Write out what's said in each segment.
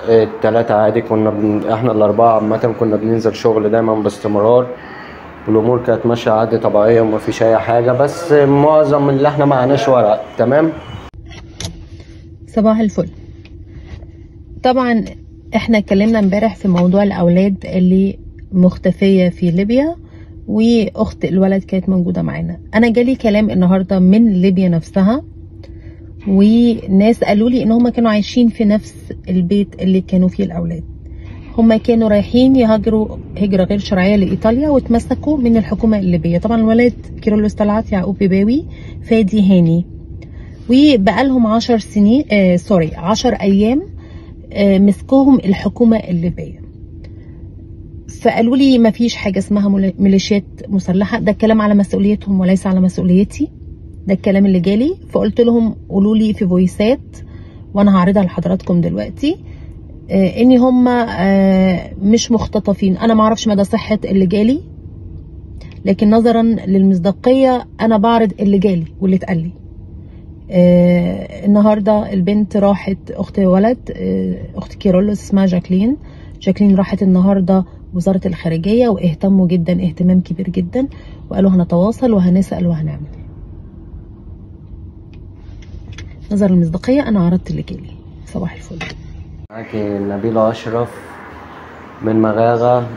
التلاتة عادي كنا احنا الأربعة عامة كنا بننزل شغل دايما باستمرار، والأمور كانت ماشية عادي طبيعية ومفيش أي حاجة، بس معظم اللي احنا معناش ورق. تمام. صباح الفل. طبعا احنا اتكلمنا امبارح في موضوع الأولاد اللي مختفية في ليبيا، واخت الولد كانت موجودة معانا. انا جالي كلام النهاردة من ليبيا نفسها، وناس قالوا لي ان هم كانوا عايشين في نفس البيت اللي كانوا فيه الاولاد. هم كانوا رايحين يهاجروا هجرة غير شرعية لإيطاليا، واتمسكوا من الحكومة الليبية. طبعا الولاد كيرلس طلعت، يعقوب بيباوي، فادي هاني، وبقالهم 10 سنين 10 أيام مسكوهم الحكومة الليبية. فقالوا لي ما فيش حاجة اسمها ميليشيات مسلحة، ده الكلام على مسؤوليتهم وليس على مسؤوليتي، ده الكلام اللي جالي. فقلت لهم قولوا لي في فويسات وانا هعرضها لحضراتكم دلوقتي ان هم مش مختطفين. انا ما اعرفش مدى صحة اللي جالي، لكن نظرا للمصداقية انا بعرض اللي جالي واللي اتقال لي. النهارده البنت راحت، اخت ولد اخت كيرلس اسمها جاكلين راحت النهارده وزارة الخارجية، واهتموا جدا اهتمام كبير جدا، وقالوا هنتواصل وهنسأل وهنعمل. نظر المصداقية انا عرضت اللي جالي. صباح الفل. معاكي نبيلة أشرف من مغاغة،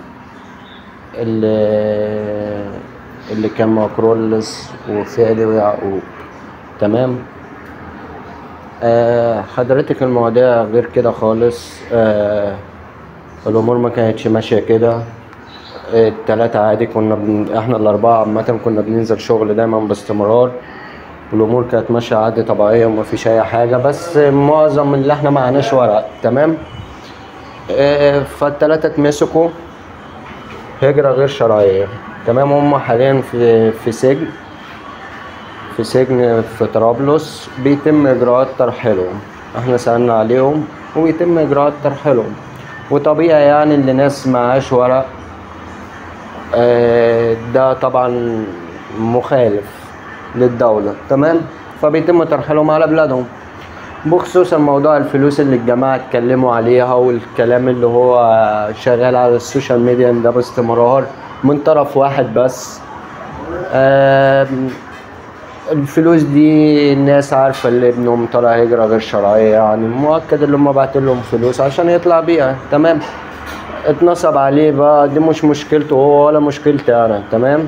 اللي كان مع كرولس وفادي ويعقوب. تمام. حضرتك المواضيع غير كده خالص. الأمور ما كانتش ماشية كده. التلاتة عادي كنا احنا الأربعة عامة كنا بننزل شغل دايما باستمرار، والأمور كانت ماشية عادي طبيعية ومفيش أي حاجة، بس معظم اللي احنا معناش ورق. تمام. فالتلاتة اتمسكوا هجرة غير شرعية. تمام. هم حاليا في سجن في طرابلس، بيتم إجراءات ترحيلهم. احنا سألنا عليهم وبيتم إجراءات ترحيلهم، وطبيعي يعني اللي ناس معاش ورق ده طبعا مخالف للدولة. تمام. فبيتم ترحيلهم على بلادهم. بخصوص موضوع الفلوس اللي الجماعة اتكلموا عليها، والكلام اللي هو شغال على السوشيال ميديا ده باستمرار من طرف واحد بس. الفلوس دي الناس عارفة اللي ابنهم طلع هجرة غير شرعية، يعني مؤكد اللي هم بعتين لهم فلوس عشان يطلع بيها. تمام. اتنصب عليه بقى، دي مش مشكلته هو ولا مشكلتي انا. تمام.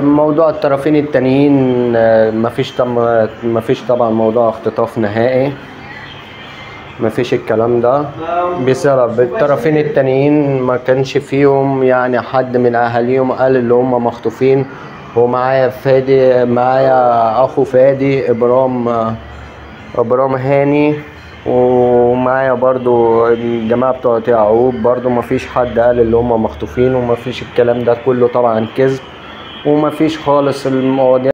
موضوع الطرفين التانيين مفيش طبعا موضوع اختطاف نهائي، مفيش الكلام ده، بسبب الطرفين التانيين ما كانش فيهم يعني حد من اهاليهم قال اللي هم مخطوفين. ومعايا فادي، معايا اخو فادي ابرام هاني، ومعايا برضو الجماعة بتوع يعقوب، برضو مفيش حد قال اللي هم مخطوفين، ومفيش الكلام ده كله طبعا كذب، ومفيش خالص المواضيع